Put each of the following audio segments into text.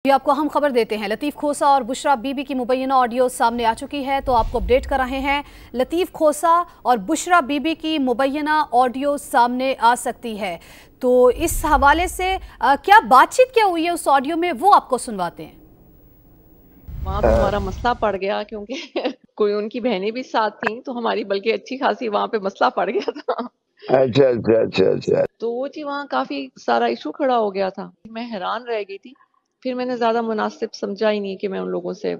ये आपको हम खबर देते हैं। लतीफ़ खोसा और बुशरा बीबी की मुबैना ऑडियो सामने आ चुकी है, तो आपको अपडेट कर रहे हैं। लतीफ़ खोसा और बुशरा बीबी की मुबैना ऑडियो सामने आ सकती है, तो इस हवाले से क्या बातचीत क्या हुई है उस ऑडियो में, वो आपको सुनवाते हैं। वहाँ पे हमारा मसला पड़ गया क्योंकि कोई उनकी बहनें भी साथ थीं, तो हमारी बल्कि अच्छी खासी वहाँ पे मसला पड़ गया था। अच्छा। तो वो जी वहाँ काफी सारा इशू खड़ा हो गया था। मैं हैरान रह गई थी। फिर मैंने ज्यादा मुनासिब समझा ही नहीं कि मैं उन लोगों से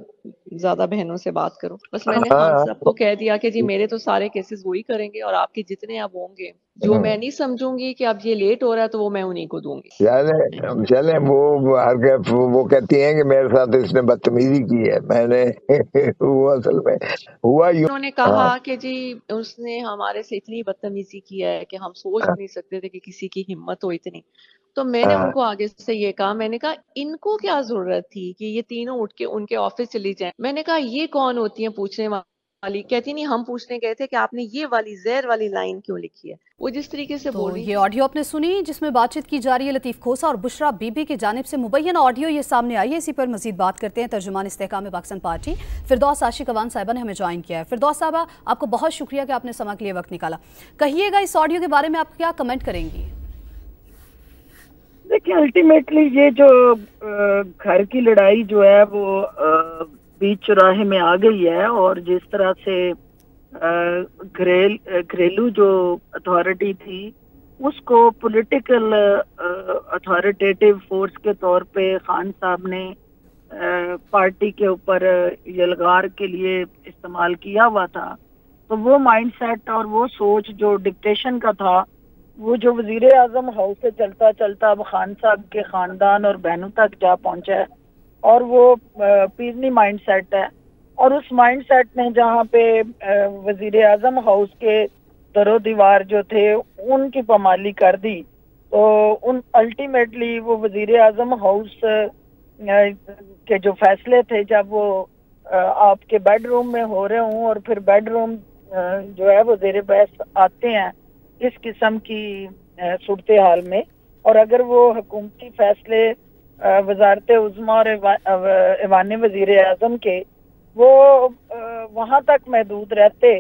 ज्यादा बहनों से बात करूं। बस मैंने खान साहब को कह दिया कि जी मेरे तो सारे केसेस वही करेंगे और आपके जितने अब होंगे, जो मैं नहीं समझूंगी कि अब ये लेट हो रहा है, तो वो मैं उन्हीं को दूंगी। चले वो कहती हैं कि मेरे साथ इसने बदतमीजी की है। मैंने वो असल में हुआ यूं। उन्होंने कहा कि जी उसने हमारे से इतनी बदतमीजी की है कि हम सोच नहीं सकते थे कि किसी की हिम्मत हो इतनी। तो मैंने उनको आगे से ये कहा, मैंने कहा इनको क्या जरूरत थी कि ये तीनों उठ के उनके ऑफिस चली जाएं। मैंने कहा ये कौन होती है पूछने वाली। कहती नहीं, हम पूछने गए थे कि आपने ये वाली जहर वाली लाइन क्यों लिखी है। वो जिस तरीके से बोल तो रही ये ऑडियो आपने सुनी जिसमें बातचीत की जा रही है लतीफ़ खोसा और बुशरा बीबी की जानिब से। मुबैना ऑडियो ये सामने आई है, इसी पर मजीद बात करते हैं। तर्जुमान इस्तेहकाम पाकिस्तान पार्टी फिरदौस आशिक अवान साहिबा ने हमें ज्वाइन किया है। फिरदौस साहिबा, आपको बहुत शुक्रिया कि आपने समय के लिए वक्त निकाला। कहिएगा इस ऑडियो के बारे में आप क्या कमेंट करेंगी? देखिए, अल्टीमेटली ये जो घर की लड़ाई जो है वो बीच चौराहे में आ गई है, और जिस तरह से घरेलू जो अथॉरिटी थी उसको पॉलिटिकल अथॉरिटेटिव फोर्स के तौर पे खान साहब ने पार्टी के ऊपर यलगार के लिए इस्तेमाल किया हुआ था, तो वो माइंडसेट और वो सोच जो डिक्टेशन का था, वो जो वजीर आजम हाउस से चलता चलता अब खान साहब के खानदान और बहनों तक जा पहुंचा है, और वो पीरनी माइंडसेट है। और उस माइंडसेट ने जहाँ पे वजीर आजम हाउस के दरो दीवार जो थे उनकी पमाली कर दी, तो उन अल्टीमेटली वो वजीर आजम हाउस के जो फैसले थे, जब वो आपके बेडरूम में हो रहे हों और फिर बेडरूम जो है वो ज़ेर बहस आते हैं इस किस्म की सूरत हाल में, और अगर वो हुकूमती फैसले वजारत उज़्मा और ऐवान वजीर आज़म के वो वहाँ तक महदूद रहते,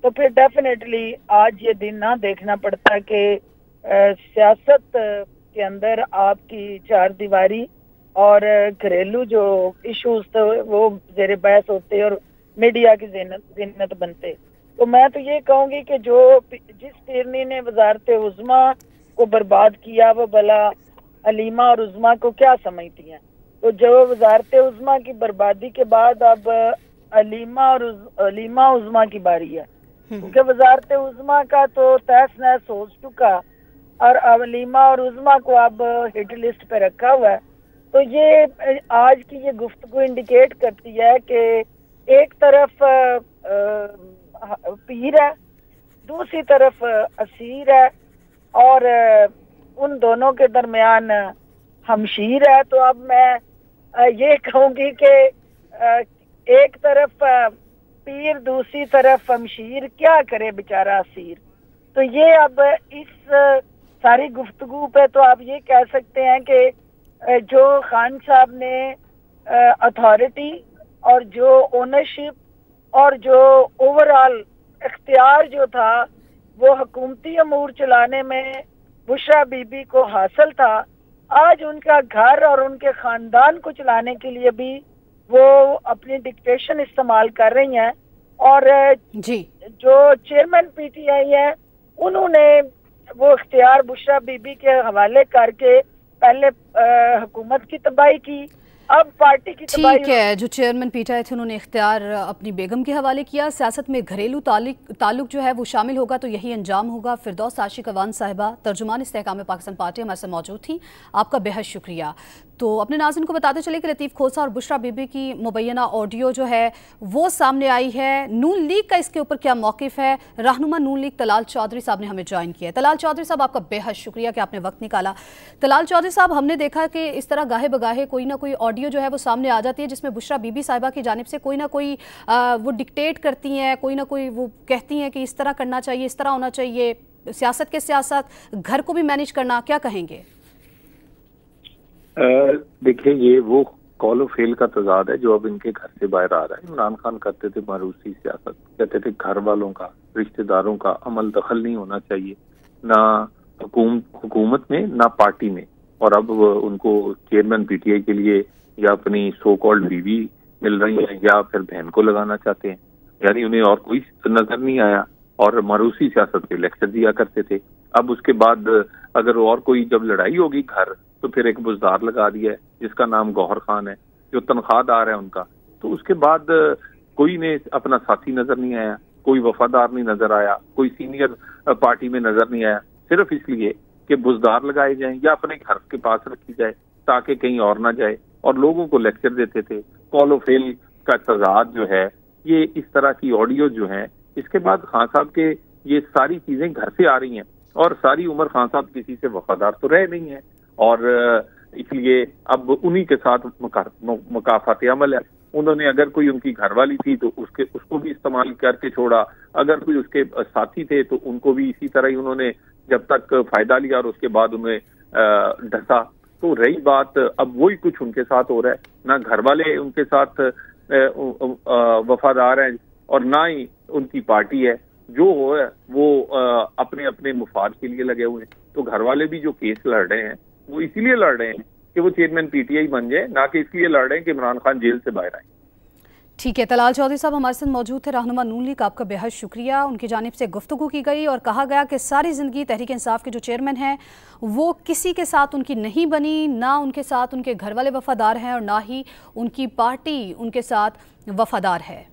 तो फिर डेफिनेटली आज ये दिन ना देखना पड़ता कि सियासत के अंदर आपकी चार दीवारी और घरेलू जो इश्यूज थे वो ज़ेर बहस होते और मीडिया की ज़ीनत बनते। तो मैं तो ये कहूँगी कि जिस पीरनी ने वजारत उज़्मा को बर्बाद किया, वो भला अलीमा और उज़्मा को क्या समझती हैं। तो जो वजारत उज़्मा की बर्बादी के बाद अब अलीमा उज़्मा की बारी है, क्योंकि वजारत उज़्मा का तो तहस नहस हो चुका और अलीमा और उज़्मा को अब हिट लिस्ट पे रखा हुआ है। तो ये आज की ये गुफ्तगू इंडिकेट करती है कि एक तरफ पीर है, दूसरी तरफ असीर है, और उन दोनों के दरमियान हमशीर है। तो अब मैं ये कहूँगी कि एक तरफ पीर, दूसरी तरफ हमशीर, क्या करे बेचारा असीर। तो ये अब इस सारी गुफ्तगू पे तो आप ये कह सकते हैं कि जो खान साहब ने अथॉरिटी और जो ओनरशिप और जो ओवरऑल इख्तियार जो था वो हुकूमती अमूर चलाने में बुशरा बीबी को हासिल था, आज उनका घर और उनके खानदान को चलाने के लिए भी वो अपनी डिक्टेशन इस्तेमाल कर रही हैं। और जी, जो चेयरमैन पीटीआई है उन्होंने वो इख्तियार बुशरा बीबी के हवाले करके पहले हुकूमत की तबाही की, अब पार्टी की तबाही। ठीक है, जो चेयरमैन पीटीआई थे उन्होंने इख्तियार अपनी बेगम के हवाले किया। सियासत में घरेलू ताल्लुक जो है वो शामिल होगा तो यही अंजाम होगा। फिरदौस आशिक अवान साहिबा, तर्जुमान इस्तेहकाम पाकिस्तान पार्टी, हमारे साथ मौजूद थी, आपका बेहद शुक्रिया। तो अपने नाज़रीन को बताते चले कि लतीफ़ खोसा और बुशरा बीबी की मुबैना ऑडियो जो है वो सामने आई है। नून लीग का इसके ऊपर क्या मौक़िफ़ है, रहनुमा नून लीग तलाल चौधरी साहब ने हमें ज्वाइन किया है। तलाल चौधरी साहब, आपका बेहद शुक्रिया कि आपने वक्त निकाला। तलाल चौधरी साहब, हमने देखा कि इस तरह गाहे बगाहे कोई ना कोई ऑडियो जो है वो सामने आ जाती है जिसमें बुशरा बीबी साहिबा की जानिब से कोई ना कोई वो डिक्टेट करती हैं, कोई ना कोई वो कहती हैं कि इस तरह करना चाहिए, इस तरह होना चाहिए, सियासत के सियासत, घर को भी मैनेज करना, क्या कहेंगे? देखिए, ये वो कॉल ऑफ फेल का तजाद है जो अब इनके घर से बाहर आ रहा है। इमरान खान करते थे मारूसी सियासत, कहते थे घर वालों का, रिश्तेदारों का अमल दखल नहीं होना चाहिए, ना हुकूमत में ना पार्टी में। और अब उनको चेयरमैन पीटीआई के लिए या अपनी सो कॉल्ड बीवी मिल रही है या फिर बहन को लगाना चाहते हैं, यानी उन्हें और कोई नजर नहीं आया और मारूसी सियासत के लेक्चर दिया करते थे। अब उसके बाद अगर और कोई जब लड़ाई होगी घर, तो फिर एक बुजदार लगा दिया है जिसका नाम गौहर खान है, जो तनख्वाहदार है उनका। तो उसके बाद कोई ने अपना साथी नजर नहीं आया, कोई वफादार नहीं नजर आया, कोई सीनियर पार्टी में नजर नहीं आया, सिर्फ इसलिए कि बुजदार लगाए जाएं या अपने घर के पास रखी जाए ताकि कहीं और ना जाए। और लोगों को लेक्चर देते थे। कॉल ऑफ फेल का तजाद जो है, ये इस तरह की ऑडियो जो है, इसके बाद खान साहब के ये सारी चीजें घर से आ रही हैं और सारी उम्र खान साहब किसी से वफादार तो रहे नहीं है और इसलिए अब उन्हीं के साथ मुकाफात अमल है। उन्होंने अगर कोई उनकी घरवाली थी तो उसको भी इस्तेमाल करके छोड़ा, अगर कोई उसके साथी थे तो उनको भी इसी तरह ही उन्होंने जब तक फायदा लिया और उसके बाद उन्हें ढसा। तो रही बात अब वही कुछ उनके साथ हो रहा है, ना घर वाले उनके साथ वफादार हैं और ना ही उनकी पार्टी है, जो हो है वो अपने अपने मुफाद के लिए लगे हुए हैं। तो घर वाले भी जो केस लड़ रहे हैं वो इसीलिए लड़ रहे हैं कि वो चेयरमैन पीटीआई बन जाए, ना कि इसलिए लड़ रहे हैं कि इमरान खान जेल से बाहर आए। ठीक है, तलाल चौधरी साहब हमारे साथ मौजूद थे, रहनुमा नून लीग, आपका बेहद शुक्रिया। उनकी जानिब से गुफ्तगू की गई और कहा गया कि सारी ज़िंदगी तहरीक इंसाफ के जो चेयरमैन हैं वो किसी के साथ उनकी नहीं बनी, ना उनके साथ उनके घर वाले वफादार हैं और ना ही उनकी पार्टी उनके साथ वफादार है।